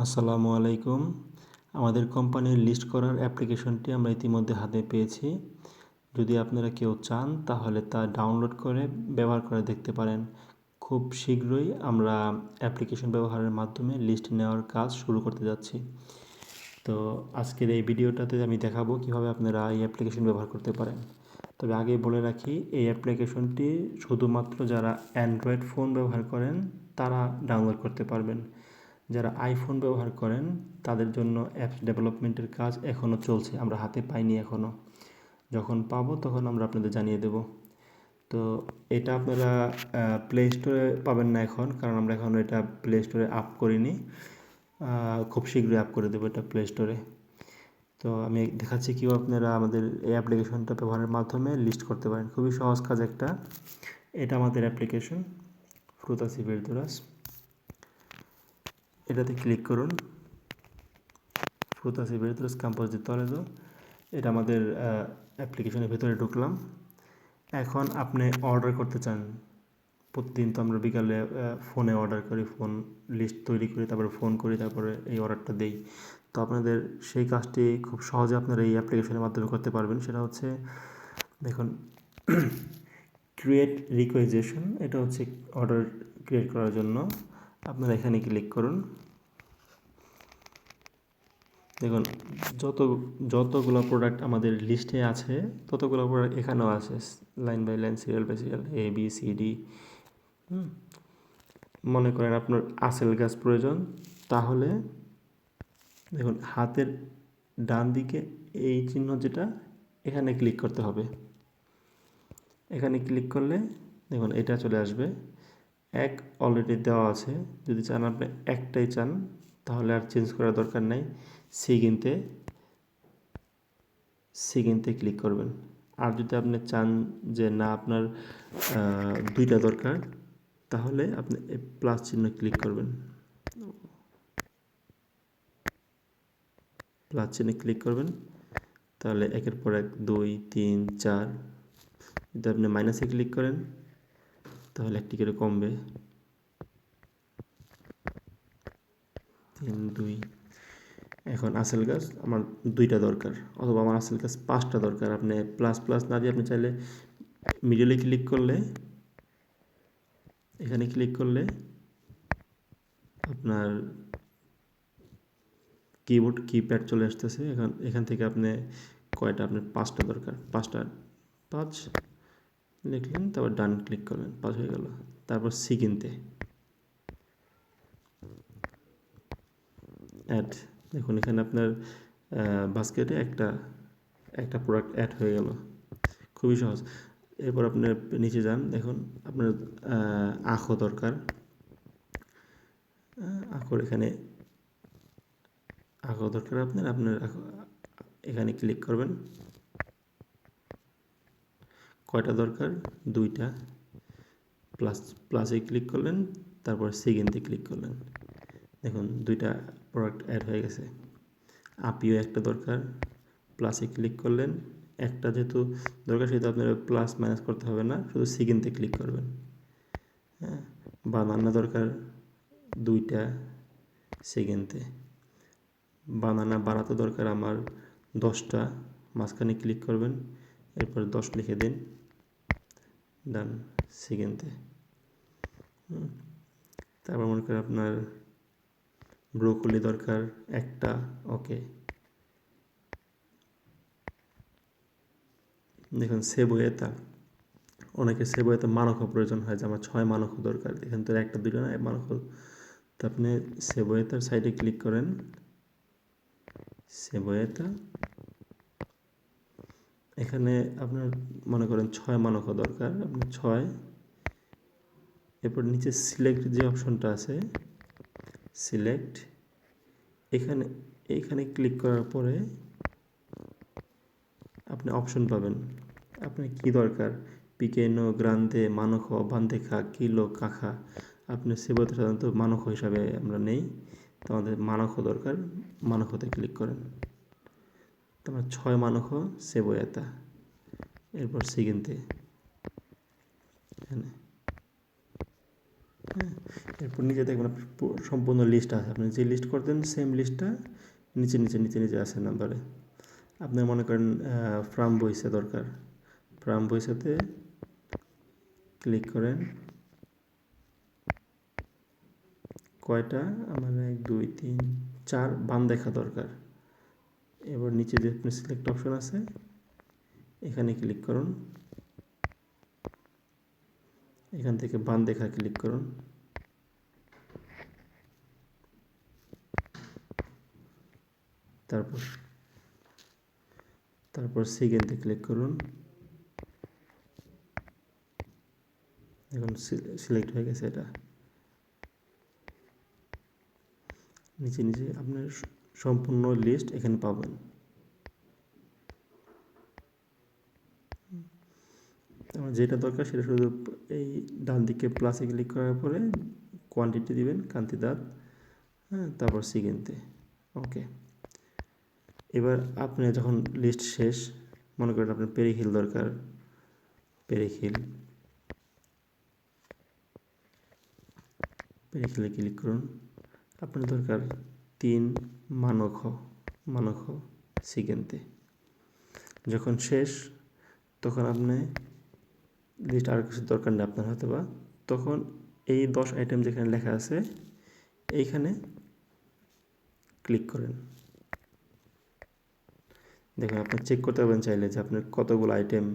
আসসালামু আলাইকুম। আমাদের কোম্পানির লিস্ট করার অ্যাপ্লিকেশনটি আমরা ইতিমধ্যে হাতে পেয়েছি। যদি আপনারা কেউ চান তাহলে তা ডাউনলোড করে ব্যবহার করে দেখতে পারেন। খুব শীঘ্রই আমরা অ্যাপ্লিকেশন ব্যবহারের মাধ্যমে লিস্ট নেওয়ার কাজ শুরু করতে যাচ্ছি। তো আজকের এই ভিডিওটাতে আমি দেখাবো কিভাবে আপনারা এই অ্যাপ্লিকেশন ব্যবহার করতে পারেন। তবে আগে বলে রাখি, এই অ্যাপ্লিকেশনটি শুধুমাত্র যারা অ্যান্ড্রয়েড ফোন ব্যবহার করেন তারা ডাউনলোড করতে পারবেন। যারা আইফোন ব্যবহার করেন তাদের জন্য অ্যাপস ডেভেলপমেন্টের কাজ এখনও চলছে, আমরা হাতে পাইনি এখনও। যখন পাবো তখন আমরা আপনাদের জানিয়ে দেব। তো এটা আপনারা প্লে স্টোরে পাবেন না এখন, কারণ আমরা এখন এটা প্লে স্টোরে আপ করিনি। খুব শীঘ্রই আপ করে দেবো এটা প্লে স্টোরে। তো আমি দেখাচ্ছি কীভাবে আপনারা আমাদের এই অ্যাপ্লিকেশনটা ব্যবহারের মাধ্যমে লিস্ট করতে পারেন। খুবই সহজ কাজ একটা। এটা আমাদের অ্যাপ্লিকেশন ফ্রুতাস y verduras। এটাতে ক্লিক করুন, ফ্রুতাস y verduras Campos de Toledo। এটা আমাদের অ্যাপ্লিকেশনের ভেতরে ঢুকলাম। এখন আপনি অর্ডার করতে চান। প্রতিদিন তো আমরা বিকালে ফোনে অর্ডার করি, ফোন লিস্ট তৈরি করি, তারপরে ফোন করি, তারপরে এই অর্ডারটা দেই। তো আপনাদের সেই কাজটি খুব সহজে আপনারা এই অ্যাপ্লিকেশনের মাধ্যমে করতে পারবেন। সেটা হচ্ছে, দেখুন, ক্রিয়েট রিকোয়েজেশন। এটা হচ্ছে অর্ডার ক্রিয়েট করার জন্য। আপনারা এখানে ক্লিক করুন। দেখুন, যতগুলো প্রোডাক্ট আমাদের লিস্টে আছে ততগুলো প্রোডাক্ট এখানেও আছে, line by line, serial by serial, ABCD। মনে করেন আপনার আসেল গাছ প্রয়োজন, তাহলে দেখুন হাতের ডান দিকে এই চিহ্ন যেটা, এখানে ক্লিক করতে হবে। এখানে ক্লিক করলে দেখুন এটা চলে আসবে। এক অলরেডি দেওয়া আছে, যদি চান আপনি একটাই চান তাহলে আর চেঞ্জ করার দরকার নাই। সি কিনতে ক্লিক করবেন। আর যদি আপনি চান যে না আপনার দুইটা দরকার, তাহলে আপনি প্লাস চিহ্ন ক্লিক করবেন। প্লাস চিহ্নে ক্লিক করবেন, তাহলে একের পর এক 2, 3, 4। যদি আপনি মাইনাসে ক্লিক করেন তাহলে একটি করে কমবে, 3, 2। এখন আসেল গাছ আমার দুইটা দরকার, অথবা আমার আসেল গাছ 5টা দরকার। আপনি প্লাস প্লাস না দিয়ে আপনি চাইলে মিডলে ক্লিক করলে, এখানে ক্লিক করলে আপনার কিবোর্ড কিপ্যাড চলে আসতেছে। এখান থেকে আপনি কয়টা, আপনার 5টা দরকার, 5 লিখলেন, তারপর ডান ক্লিক করবেন, 5 হয়ে গেল। তারপর সি কিনতে অ্যাড। দেখুন এখানে আপনার বাস্কেটে একটা প্রোডাক্ট অ্যাড হয়ে গেল। খুবই সহজ। এরপর আপনার নিচে যান, দেখুন আপনার আখও দরকার। আখর এখানে আখও দরকার আপনার এখানে ক্লিক করবেন। কয়টা দরকার? 2টা। প্লাসে ক্লিক করলেন, তারপর সেকেন্ডে ক্লিক করলেন। দেখুন 2টা প্রোডাক্ট অ্যাড হয়ে গেছে। আপিও একটা দরকার, প্লাসে ক্লিক করলেন। একটা যেহেতু দরকার সেহেতু আপনার প্লাস মাইনাস করতে হবে না, শুধু সেকেন্ডে ক্লিক করবেন। হ্যাঁ, বানানা দরকার 2টা, সেকেন্ডে। বানানা বাড়াতে দরকার আমার 10টা, মাঝখানে ক্লিক করবেন, এরপর 10 লিখে দিন, ডান, সেকেন্ডে। তারপর মনে করেন আপনার ব্রোকলি দরকার একটা, ওকে। দেখুন সেবুয়েতা, অনেকের সেবুয়েতা মানকও প্রয়োজন হয়, যে আমার 6 মানকও দরকার। এখান থেকে একটা, দুটো না, মানকও। তো আপনি সেবুয়েতার সাইডে ক্লিক করেন, সেবুয়েতা। এখানে আপনার মনে করেন 6 মানকও দরকার, আপনি 6। এরপর নিচে সিলেক্ট যে অপশনটা আছে, সিলেক্ট, এখানে ক্লিক করার পরে আপনি অপশন পাবেন আপনার কি দরকার। পিকেনো, গ্রান্দে, মানকো, বান্দেখা, কিলো, কাখা। আপনি সেবতে সাধারণত মানকো হিসাবে আমরা নেই, তো আমাদের মানকো দরকার, মানকোতে ক্লিক করেন। তো আমার 6 মানকো সেবয়াতা। এরপর সিগিনতে, এখানে হ্যাঁ, এরপর নিচে দেখবেন সম্পূর্ণ লিস্ট আছে, আপনি যে লিস্ট করতেন সেম লিস্টটা নিচে আছে নাম্বারে। আপনি মনে করেন ফ্রাম বইসে দরকার, ফ্রাম বইসেতে ক্লিক করেন, কয়টা আমার 1 2 3 4 বান দেখা দরকার। এবার নিচে যে সিলেক্ট অপশন আছে এখানে ক্লিক করুন, এখান থেকে বান দেখা ক্লিক করুন, তারপর সেকেন্ডে ক্লিক করুন। এখন সিলেক্ট হয়ে গেছে এটা। নিচে আপনার সম্পূর্ণ লিস্ট এখানে পাবেন। আমার যেটা দরকার সেটা শুধু এই ডান দিকে প্লাসে ক্লিক করার পরে কোয়ান্টিটি দিবেন, কান্তি দাঁত, হ্যাঁ, তারপর সেকেন্ডে ওকে। এবার আপনি যখন লিস্ট শেষ, মনে করেন আপনার পেরিখিল দরকার, পেরিখিলে ক্লিক করুন। আপনার দরকার 3 মানক সেকেন্ডে। যখন শেষ তখন আপনি লিস্ট আর কিছু দরকার নেই আপনার হয়তো বা, তখন এই 10 আইটেম যেখানে লেখা আছে এইখানে ক্লিক করেন। দেখুন আপনি চেক করতে পারবেন চাইলে যে আপনার কতগুলো আইটেম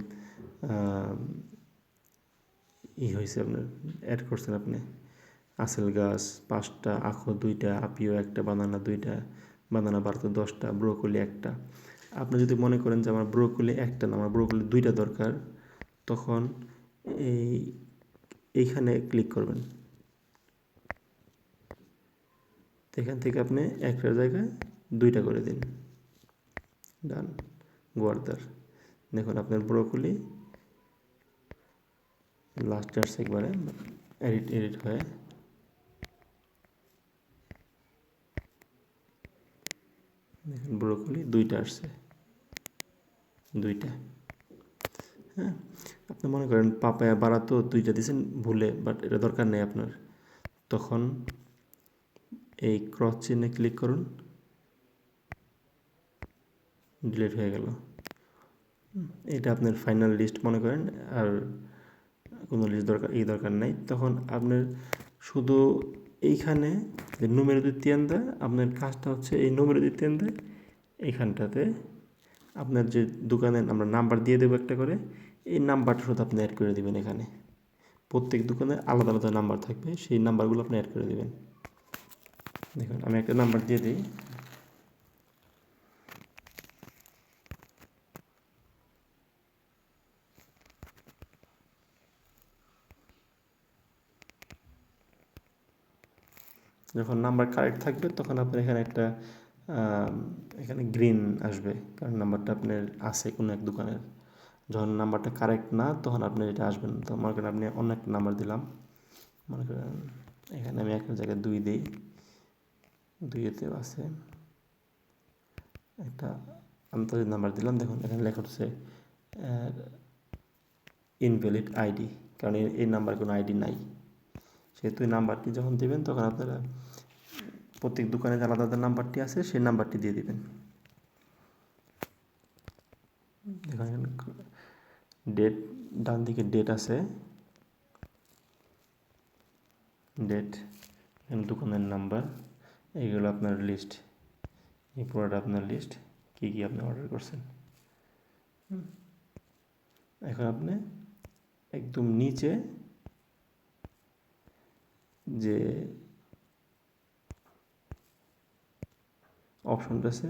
হয়েছে, আপনার অ্যাড করছেন। আপনি আসেল গাছ 5টা, আখো 2টা, আপিও 1টা, বানানা 2টা, বানানা বাড়তো 10টা, ব্রোকলি 1টা। আপনি যদি মনে করেন যে আমার ব্রোকলি 1টা না, আমার ব্রোকলি 2টা দরকার, তখন এইখানে ক্লিক করবেন। এখান থেকে আপনি একটার জায়গায় 2টা করে দিন, ডান, গোয়ার্দার। দেখুন আপনার ব্রোকলি লাস্টে আসছে একবারে এডিট হয়ে, দেখুন ব্রোকলি 2টা আসছে, 2টা। হ্যাঁ, আপনি মনে করেন পাপায়া বাড়াতো 2টা দিয়েছেন ভুলে, বাট এটা দরকার নেই আপনার, তখন এই ক্রস চিহ্নে ক্লিক করুন, ডিলিট হয়ে গেল। এটা আপনার ফাইনাল লিস্ট মনে করেন, আর কোনো লিস্ট দরকার নাই। তখন আপনার শুধু এইখানে যে número de tienda, আপনার কাজটা হচ্ছে এই número de tienda এইখানটাতে আপনার যে দোকানের আমরা নাম্বার দিয়ে দেবো একটা করে, এই নাম্বারটা শুধু আপনি অ্যাড করে দিবেন। এখানে প্রত্যেক দোকানে আলাদা আলাদা নাম্বার থাকবে, সেই নাম্বারগুলো আপনি অ্যাড করে দিবেন। দেখুন আমি একটা নাম্বার দিয়ে দিই, যখন নাম্বার কারেক্ট থাকবে তখন আপনার এখানে একটা এখানে গ্রিন আসবে, কারণ নাম্বারটা আপনার আছে কোনো এক দোকানের। যখন নাম্বারটা কারেক্ট না তখন আপনার এটা আসবে না। তো মনে করেন আপনি অন্য একটা নাম্বার দিলাম, মনে করেন এখানে আমি একটা জায়গায় 2 দিই, 2-এতেও আছে একটা আন্তর্জাতিক নাম্বার দিলাম। দেখুন এখানে লেখা হচ্ছে ইনভ্যালিড আইডি, কারণ এই নাম্বার কোনো আইডি নাই। সেহেতু এই নাম্বারটি যখন দেবেন তখন আপনারা প্রত্যেক দোকানে যে আলাদা আলাদা নাম্বারটি আছে সেই নাম্বারটি দিয়ে দিবেন। দেখুন ডেট, ডান দিকে ডেট আছে, ডেট, এখানে দোকানের নাম্বার, এইগুলো আপনার লিস্ট, এই পুরোটা আপনার লিস্ট, কী কী আপনি অর্ডার করছেন। এখন আপনি একদম নিচে যে অপশনটা আছে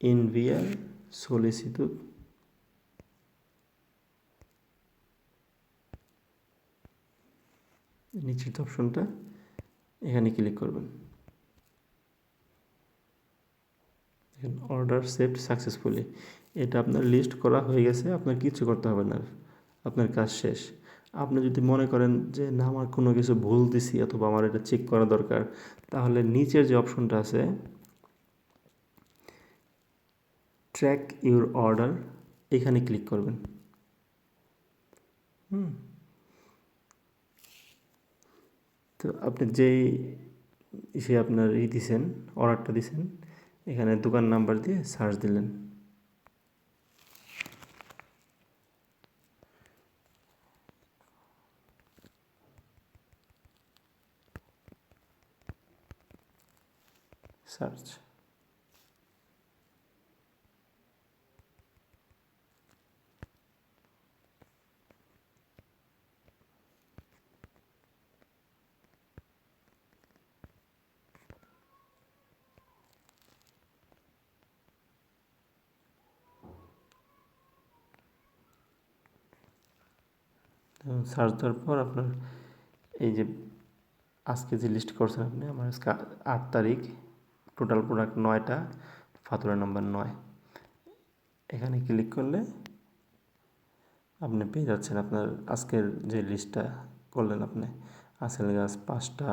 enviar solicitud, নিচের অপশনটা এখানে ক্লিক করবেন। অর্ডার সেভড সাকসেসফুলি, এটা আপনার লিস্ট করা হয়ে গেছে, আপনার কিছু করতে হবে না, আপনার কাজ শেষ। আপনি যদি মনে করেন যে না আমার কোনো কিছু ভুল দিছি অথবা আমার এটা চেক করা দরকার, তাহলে নিচের যে অপশনটা আছে ট্র্যাক ইউর অর্ডার, এখানে ক্লিক করবেন। তো আপনি যেই আপনার দিছেন, অর্ডারটা দিছেন, এখানে দোকান নাম্বার দিয়ে সার্চ দিলেন। সার্চ। সার্চ দেওয়ার পর আপনার এই যে আজকে যে লিস্ট করছেন আপনি, আমার আজকে 8 তারিখ, টোটাল প্রোডাক্ট 9টা, ফাতুরা নাম্বার 9। এখানে ক্লিক করলে আপনি পেয়ে যাচ্ছেন আপনার আজকের যে লিস্টটা করলেন আপনি। আসেল গাছ 5টা,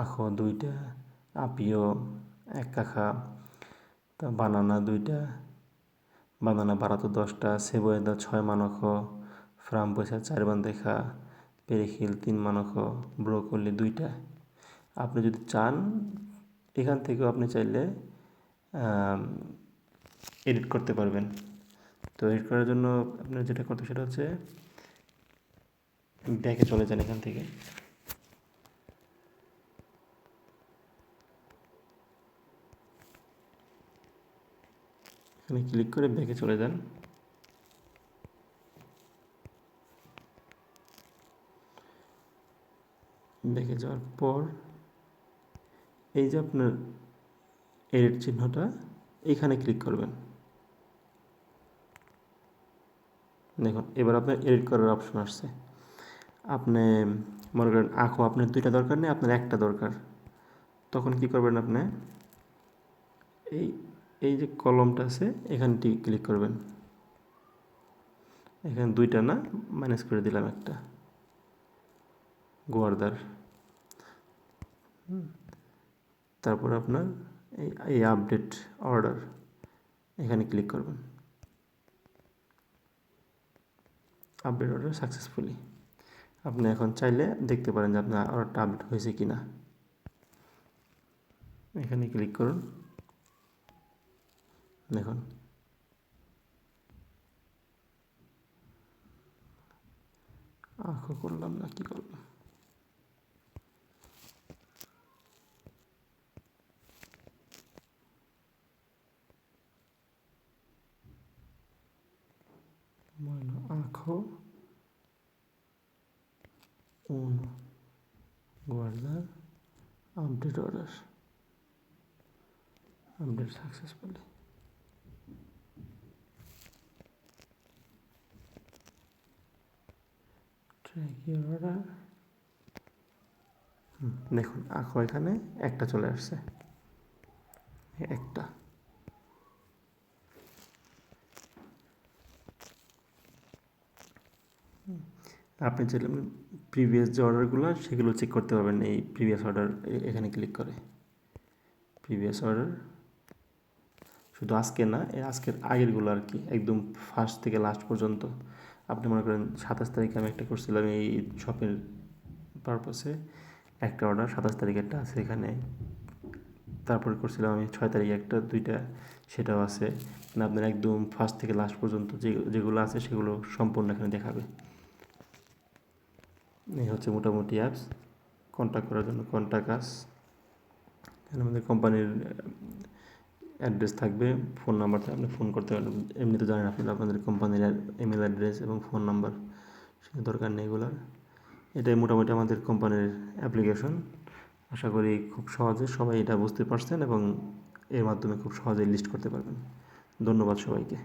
আখো 2টা, আপিও 1 কাখা, তা বানানা 2টা, বানানা বারাতো 10টা, সেবয়েদা 6 মানখ, ফ্রাম্পয়সা 4 বান্দেখা, পেরিখিল 3 মানখ, ব্রোকলি 2টা। আপনি যদি চান এখান থেকেও আপনি চাইলে এডিট করতে পারবেন। তো এডিট করার জন্য আপনার যেটা করতে সেটা হচ্ছে ব্যাকে চলে যান। এখান থেকে এখানে ক্লিক করে ব্যাকে চলে যান। ব্যাকে যাওয়ার পর এই যে আপনার এডিট চিহ্নটা, এইখানে ক্লিক করবেন। দেখুন এবার আপনার এডিট করার অপশন আসছে। আপনি মনে করেন আঁকো আপনার 2টা দরকার নেই, আপনার 1টা দরকার। তখন কি করবেন আপনি, এই এই যে কলমটা আছে এখানটি ক্লিক করবেন। এখানে 2টা না, মাইনাস করে দিলাম 1টা, গোয়ার্দার। তারপর আপনার এই আপডেট অর্ডার, এখানে ক্লিক করবেন। Update order successfully. আপনি এখন চাইলে দেখতে পারেন যে আপনার অর্ডারটা আপডেট হয়েছে কি না। এখানে ক্লিক করুন, দেখুন আঁকো করলাম না, কি করলাম, আঁকো 1 guarda update order, update successfully. Track your order. দেখুন আঁকো এখানে 1টা চলে আসছে, 1টা। আপনি চাইলে প্রিভিয়াস যে অর্ডারগুলো সেগুলো চেক করতে পারবেন এই প্রিভিয়াস অর্ডার, এখানে ক্লিক করে। প্রিভিয়াস অর্ডার শুধু আজকে না, আজকের আগেরগুলো আর কি, একদম ফার্স্ট থেকে লাস্ট পর্যন্ত। আপনি মনে করেন 27 তারিখে আমি একটা করছিলাম এই শপের পারপাসে, একটা অর্ডার 27 তারিখে একটা আছে এখানে। তারপরে করছিলাম আমি 6 তারিখে একটা, 2টা, সেটাও আছে। মানে আপনার একদম ফার্স্ট থেকে লাস্ট পর্যন্ত যেগুলো আছে সেগুলো সম্পূর্ণ এখানে দেখাবে। এই হচ্ছে মোটামুটি অ্যাপস। কন্ট্যাক্ট করার জন্য কন্ট্যাক্ট আস, এখানে আমাদের কোম্পানির অ্যাড্রেস থাকবে, ফোন নাম্বারটা আপনি ফোন করতে পারবেন। এমনি তো জানেন আপনাদের কোম্পানির ইমেল অ্যাড্রেস এবং ফোন নাম্বার, সে দরকার নেই এগুলোর। এটাই মোটামুটি আমাদের কোম্পানির অ্যাপ্লিকেশন। আশা করি খুব সহজে সবাই এটা বুঝতে পারছেন এবং এর মাধ্যমে খুব সহজেই লিস্ট করতে পারবেন। ধন্যবাদ সবাইকে।